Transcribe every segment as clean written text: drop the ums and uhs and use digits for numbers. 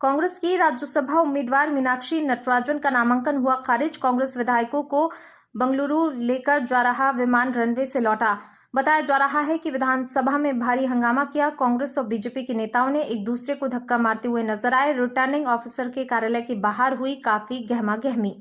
कांग्रेस की राज्यसभा उम्मीदवार मीनाक्षी नटराजन का नामांकन हुआ खारिज। कांग्रेस विधायकों को बंगलुरु लेकर जा रहा विमान रनवे से लौटा। बताया जा रहा है कि विधानसभा में भारी हंगामा किया। कांग्रेस और बीजेपी के नेताओं ने एक दूसरे को धक्का मारते हुए नजर आए। रिटर्निंग ऑफिसर के कार्यालय के बाहर हुई काफी गहमागहमी।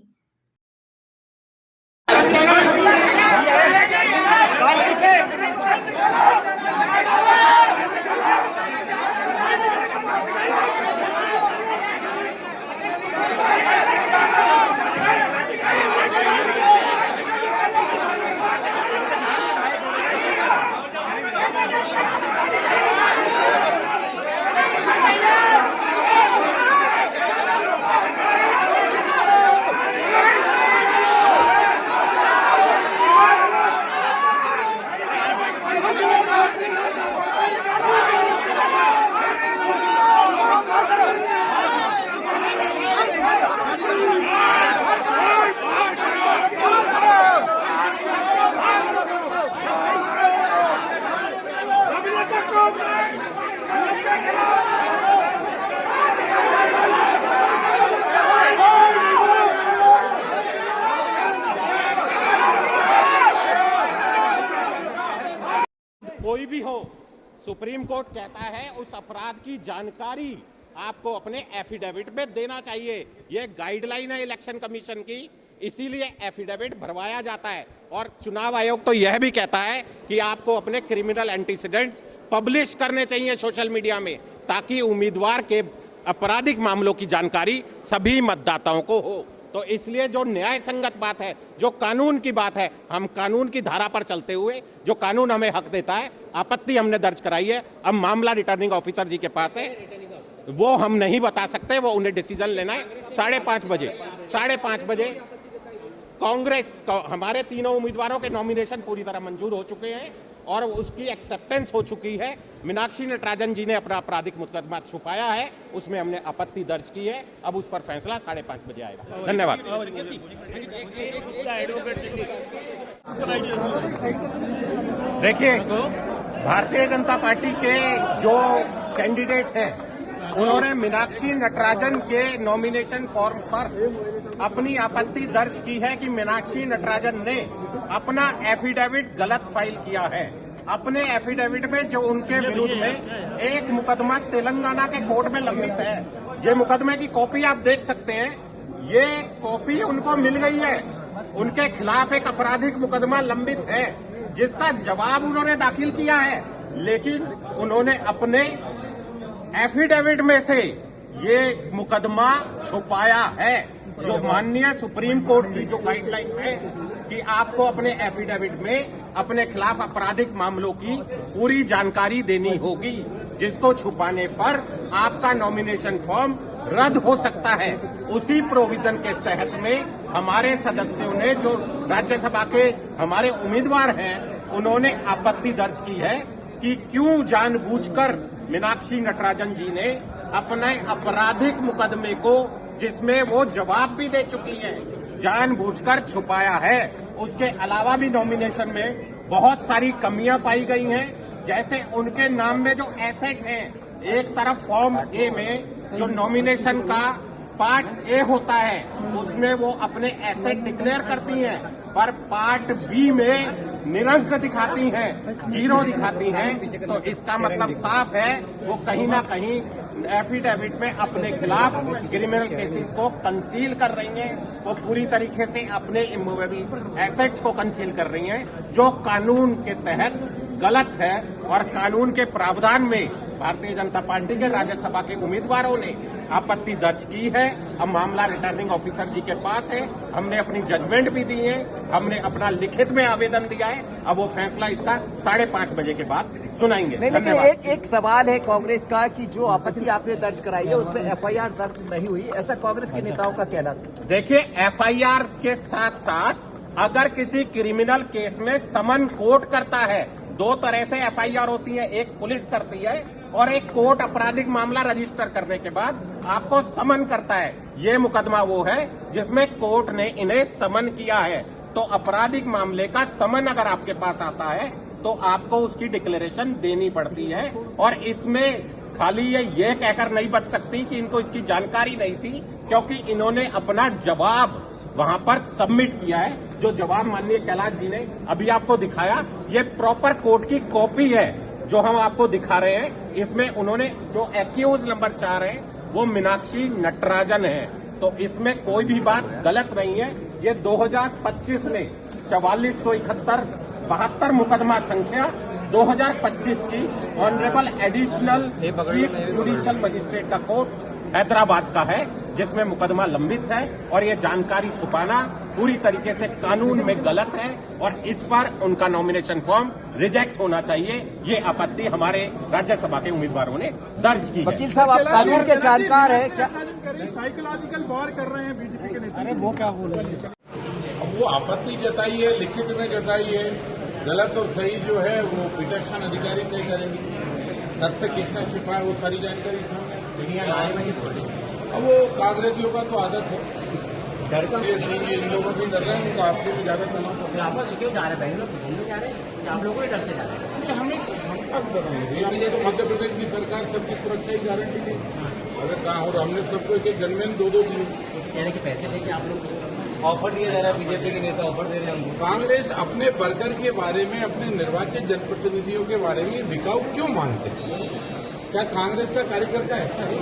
कोई भी हो, सुप्रीम कोर्ट कहता है उस अपराध की जानकारी आपको अपने एफिडेविट में देना चाहिए। यह गाइडलाइन है इलेक्शन कमीशन की, इसीलिए एफिडेविट भरवाया जाता है। और चुनाव आयोग तो यह भी कहता है कि आपको अपने क्रिमिनल एंटीसीडेंट्स पब्लिश करने चाहिए सोशल मीडिया में, ताकि उम्मीदवार के आपराधिक मामलों की जानकारी सभी मतदाताओं को हो। तो इसलिए जो न्याय संगत बात है, जो कानून की बात है, हम कानून की धारा पर चलते हुए जो कानून हमें हक देता है, आपत्ति हमने दर्ज कराई है। अब मामला रिटर्निंग ऑफिसर जी के पास है, वो हम नहीं बता सकते, वो उन्हें डिसीजन लेना है। 5:30 बजे कांग्रेस हमारे तीनों उम्मीदवारों के नॉमिनेशन पूरी तरह मंजूर हो चुके हैं और उसकी एक्सेप्टेंस हो चुकी है। मीनाक्षी नटराजन जी ने अपना आपराधिक मुकदमा छुपाया है, उसमें हमने आपत्ति दर्ज की है। अब उस पर फैसला 5:30 बजे आएगा। धन्यवाद। देखिए, भारतीय जनता पार्टी के जो कैंडिडेट हैं, उन्होंने मीनाक्षी नटराजन के नॉमिनेशन फॉर्म पर अपनी आपत्ति दर्ज की है कि मीनाक्षी नटराजन ने अपना एफिडेविट गलत फाइल किया है। अपने एफिडेविट में जो उनके विरुद्ध में एक मुकदमा तेलंगाना के कोर्ट में लंबित है, ये मुकदमे की कॉपी आप देख सकते हैं। ये कॉपी उनको मिल गई है। उनके खिलाफ एक आपराधिक मुकदमा लंबित है, जिसका जवाब उन्होंने दाखिल किया है, लेकिन उन्होंने अपने एफिडेविट में से ये मुकदमा छुपाया है। जो माननीय सुप्रीम कोर्ट की जो गाइडलाइंस है कि आपको अपने एफिडेविट में अपने खिलाफ आपराधिक मामलों की पूरी जानकारी देनी होगी, जिसको छुपाने पर आपका नॉमिनेशन फॉर्म रद्द हो सकता है। उसी प्रोविजन के तहत में हमारे सदस्यों ने, जो राज्यसभा के हमारे उम्मीदवार हैं, उन्होंने आपत्ति दर्ज की है कि क्यों जानबूझकर मीनाक्षी नटराजन जी ने अपने आपराधिक मुकदमे को, जिसमें वो जवाब भी दे चुकी है, जानबूझकर छुपाया है। उसके अलावा भी नॉमिनेशन में बहुत सारी कमियां पाई गई हैं, जैसे उनके नाम में जो एसेट हैं, एक तरफ फॉर्म ए में जो नॉमिनेशन का पार्ट ए होता है, उसमें वो अपने एसेट डिक्लेयर करती हैं, पर पार्ट बी में निरंक दिखाती हैं, 0 दिखाती हैं। तो इसका मतलब साफ है, वो कहीं ना कहीं एफिडेविट में अपने खिलाफ क्रिमिनल केसेस को कंसील कर रही हैं। वो पूरी तरीके से अपने इमूवेबल एसेट्स को कंसील कर रही हैं, जो कानून के तहत गलत है। और कानून के प्रावधान में भारतीय जनता पार्टी के राज्यसभा के उम्मीदवारों ने आपत्ति दर्ज की है। अब मामला रिटर्निंग ऑफिसर जी के पास है। हमने अपनी जजमेंट भी दी है, हमने अपना लिखित में आवेदन दिया है। अब वो फैसला इसका 5:30 बजे के बाद सुनाएंगे। लेकिन एक सवाल है कांग्रेस का कि जो आपत्ति आपने दर्ज कराई है उसमें एफआईआर दर्ज नहीं हुई, ऐसा कांग्रेस के नेताओं का कहना था। देखिए, एफआईआर के साथ साथ अगर किसी क्रिमिनल केस में समन कोर्ट करता है, 2 तरह से एफआईआर होती है, एक पुलिस करती है और एक कोर्ट आपराधिक मामला रजिस्टर करने के बाद आपको समन करता है। ये मुकदमा वो है जिसमें कोर्ट ने इन्हें समन किया है। तो आपराधिक मामले का समन अगर आपके पास आता है तो आपको उसकी डिक्लेरेशन देनी पड़ती है। और इसमें खाली ये कहकर नहीं बच सकती कि इनको इसकी जानकारी नहीं थी, क्योंकि इन्होंने अपना जवाब वहां पर सबमिट किया है। जो जवाब माननीय कैलाश जी ने अभी आपको दिखाया, ये प्रॉपर कोर्ट की कॉपी है जो हम आपको दिखा रहे हैं। इसमें उन्होंने जो एक्यूज नंबर 4 है वो मीनाक्षी नटराजन है, तो इसमें कोई भी बात गलत नहीं है। ये 2025 में 4471 72 मुकदमा संख्या 2025 की honourable additional chief judicial magistrate का कोर्ट हैदराबाद का है, जिसमें मुकदमा लंबित है और ये जानकारी छुपाना पूरी तरीके से कानून में गलत है और इस पर उनका नॉमिनेशन फॉर्म रिजेक्ट होना चाहिए। ये आपत्ति हमारे राज्यसभा के उम्मीदवारों ने दर्ज की है। वकील साहब, आप कानून के जानकार हैं क्या? साइकोलॉजिकल वॉर कर रहे हैं बीजेपी के नेता। अरे वो क्या बोल रहे हैं? अब वो आपत्ति जताई है, लिखित में जताई है। गलत और सही जो है वो पिटीशन अधिकारी तय करेंगे। तथ्य किसने छिपाया वो सारी जानकारी सामने। अब वो कांग्रेसियों का तो आदत है, इन लोगों की डर रहे हैं, उनको आपसे भी ज्यादा तनाव। क्यों जा रहे हैं? बेंगलोर घूमने जा रहे हैं? आप लोगों के डर से जा रहे हैं? हम क्या बताएंगे? मध्य प्रदेश की सरकार सबकी सुरक्षा की गारंटी दी। अगर कहा और हमने सबको एक गनमैन 2-2 दिए। कह रहे कि पैसे लेके आप लोग ऑफर दिया जा रहा है, बीजेपी के नेता ऑफर दे रहे हैं। कांग्रेस अपने वर्कर के बारे में, अपने निर्वाचित जनप्रतिनिधियों के बारे में बिकाऊ क्यों मानते हैं? क्या कांग्रेस का कार्यकर्ता ऐसा है?